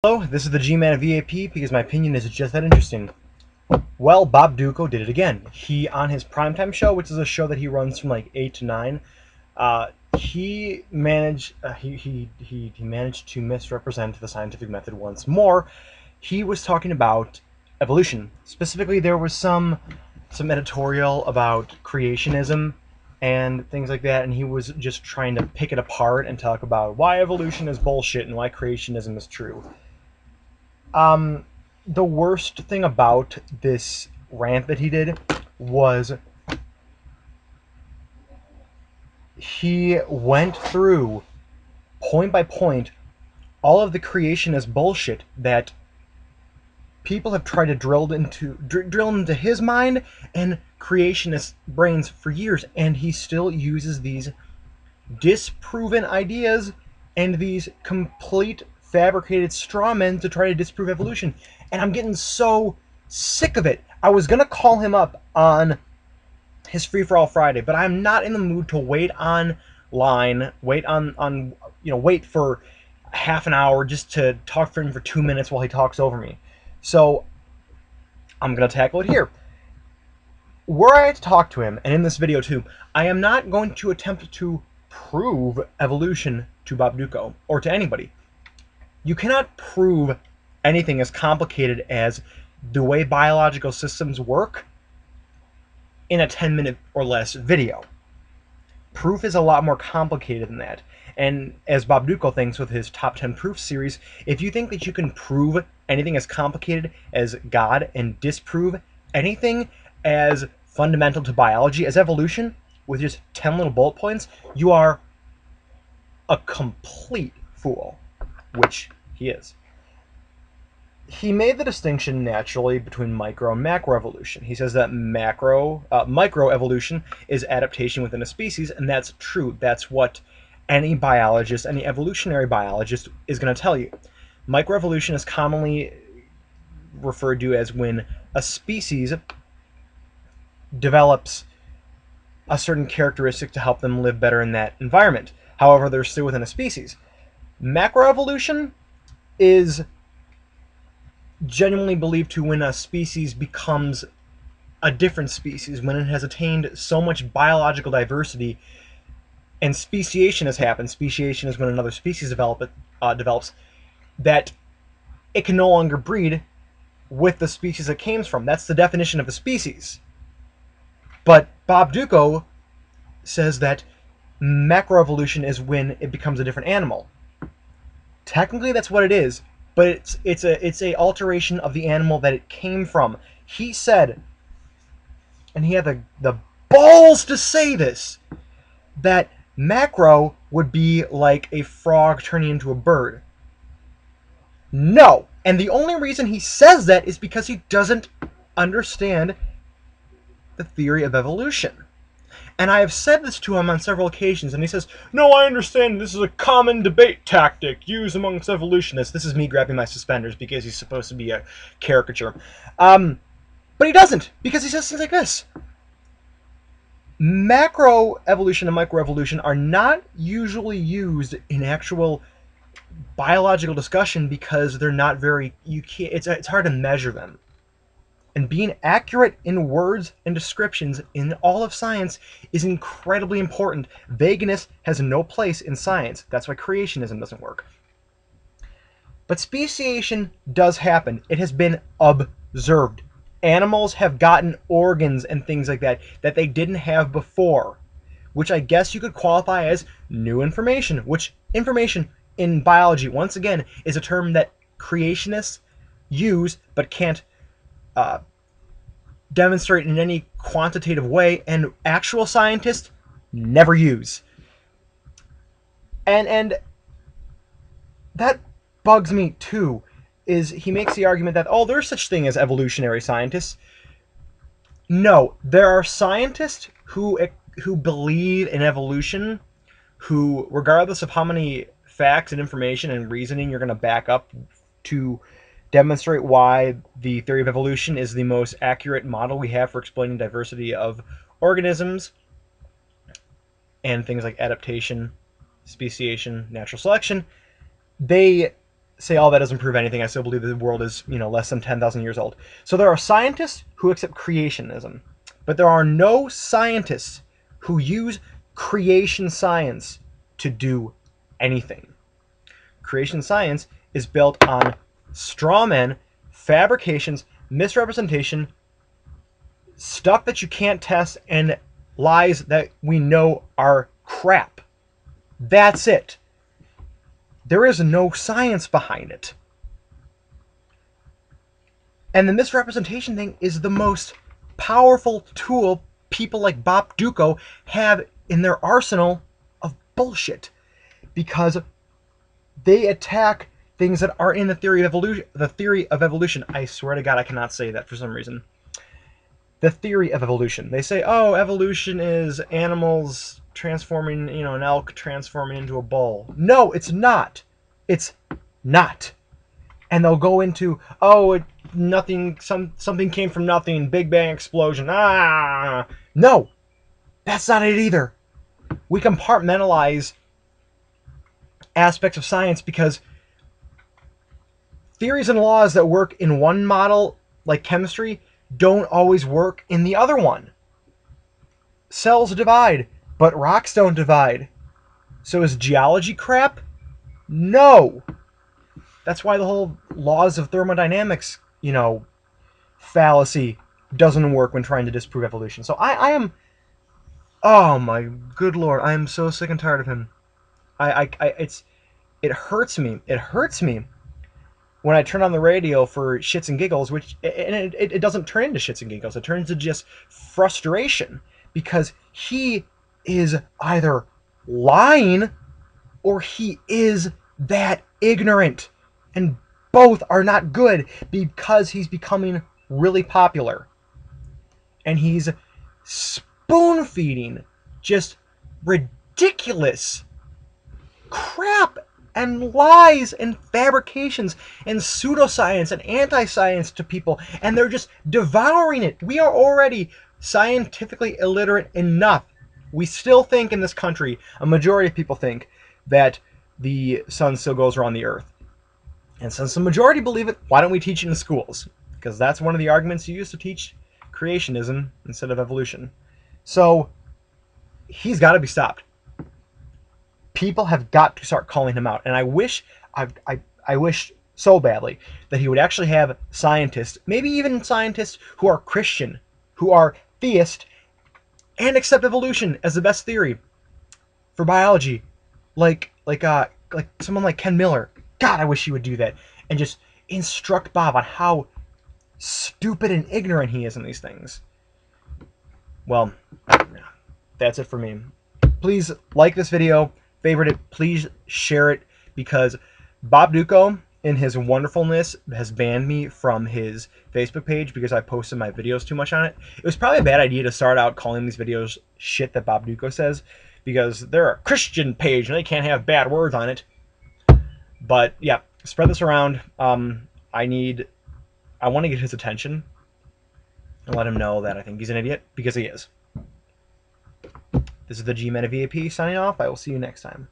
Hello, this is the G-Man of VAP because my opinion is just that interesting. Well, Bob Dutko did it again. He, on his primetime show, which is a show that he runs from like 8 to 9, he managed he managed to misrepresent the scientific method once more. He was talking about evolution. Specifically, there was some editorial about creationism and things like that, and he was just trying to pick it apart and talk about why evolution is bullshit and why creationism is true. The worst thing about this rant that he did was he went through point by point all of the creationist bullshit that people have tried to drill into his mind and creationist brains for years, and he still uses these disproven ideas and these complete fabricated straw men to try to disprove evolution. And I'm getting so sick of it. I was gonna call him up on his Free for All Friday, but I'm not in the mood to wait online, wait for half an hour just to talk for him for 2 minutes while he talks over me. So I'm gonna tackle it here. Were I to talk to him, and in this video too, I am not going to attempt to prove evolution to Bob Dutko or to anybody. You cannot prove anything as complicated as the way biological systems work in a 10-minute or less video. Proof is a lot more complicated than that. And as Bob Dutko thinks with his Top 10 Proof series, if you think that you can prove anything as complicated as God and disprove anything as fundamental to biology as evolution with just 10 little bullet points, you are a complete fool, which he is. He made the distinction naturally between micro and macro evolution. He says that microevolution is adaptation within a species, and that's true. That's what any biologist, any evolutionary biologist is going to tell you. Microevolution is commonly referred to as when a species develops a certain characteristic to help them live better in that environment. However, they're still within a species. Macroevolution is genuinely believed to when a species becomes a different species, when it has attained so much biological diversity and speciation has happened. Speciation is when another species develops that it can no longer breed with the species it came from. That's the definition of a species. But Bob Dutko says that macroevolution is when it becomes a different animal. Technically, that's what it is, but it's a alteration of the animal that it came from. He said, and he had the balls to say this, that macro would be like a frog turning into a bird. No, and the only reason he says that is because he doesn't understand the theory of evolution. And I have said this to him on several occasions, and he says, "No, I understand this is a common debate tactic used amongst evolutionists." This is me grabbing my suspenders because he's supposed to be a caricature. But he doesn't, because he says things like this. Macroevolution and microevolution are not usually used in actual biological discussion because they're not very, it's hard to measure them. And being accurate in words and descriptions in all of science is incredibly important. Vagueness has no place in science. That's why creationism doesn't work. But speciation does happen. It has been observed. Animals have gotten organs and things like that that they didn't have before, which I guess you could qualify as new information, which information in biology, once again, is a term that creationists use but can't demonstrate in any quantitative way, and actual scientists never use. And that bugs me too, is he makes the argument that, oh, there's such thing as evolutionary scientists. No, there are scientists who believe in evolution, who, regardless of how many facts and information and reasoning you're going to back up to demonstrate why the theory of evolution is the most accurate model we have for explaining diversity of organisms and things like adaptation, speciation, natural selection, they say, "Oh, that doesn't prove anything. I still believe the world is, less than 10,000 years old." So there are scientists who accept creationism, but there are no scientists who use creation science to do anything. Creation science is built on straw men, fabrications, misrepresentation, stuff that you can't test, and lies that we know are crap. That's it. There is no science behind it. And the misrepresentation thing is the most powerful tool people like Bob Dutko have in their arsenal of bullshit, because they attack things that are in the theory of evolution. The theory of evolution. I swear to God, I cannot say that for some reason. The theory of evolution. They say, "Oh, evolution is animals transforming, an elk transforming into a bull." No, it's not. It's not. And they'll go into, "Oh, something came from nothing, Big Bang explosion." Ah, no, that's not it either. We compartmentalize aspects of science because theories and laws that work in one model, like chemistry, don't always work in the other one. Cells divide, but rocks don't divide. So is geology crap? No. That's why the whole laws of thermodynamics, fallacy doesn't work when trying to disprove evolution. So I am, oh my good lord, I am so sick and tired of him. It hurts me. It hurts me when I turn on the radio for shits and giggles, it doesn't turn into shits and giggles. It turns into just frustration, because he is either lying or he is that ignorant. And both are not good, because he's becoming really popular. And he's spoon feeding just ridiculous crap and lies and fabrications and pseudoscience and anti-science to people, and they're just devouring it. We are already scientifically illiterate enough. We still think in this country, a majority of people think, that the sun still goes around the earth. And since the majority believe it, why don't we teach it in schools? Because that's one of the arguments you use to teach creationism instead of evolution. So he's got to be stopped. People have got to start calling him out. And I wish so badly that he would actually have scientists, maybe even scientists who are Christian, who are theist, and accept evolution as the best theory for biology, like someone like Ken Miller. God, I wish he would do that and just instruct Bob on how stupid and ignorant he is in these things. Well, that's it for me. Please like this video, favorite it, please share it, because Bob Dutko, in his wonderfulness, has banned me from his Facebook page because I posted my videos too much on it. It was probably a bad idea to start out calling these videos shit that Bob Dutko says, because they're a Christian page and they can't have bad words on it. But yeah, spread this around. I want to get his attention and let him know that I think he's an idiot, because he is. This is the G-Man of VAP signing off. I will see you next time.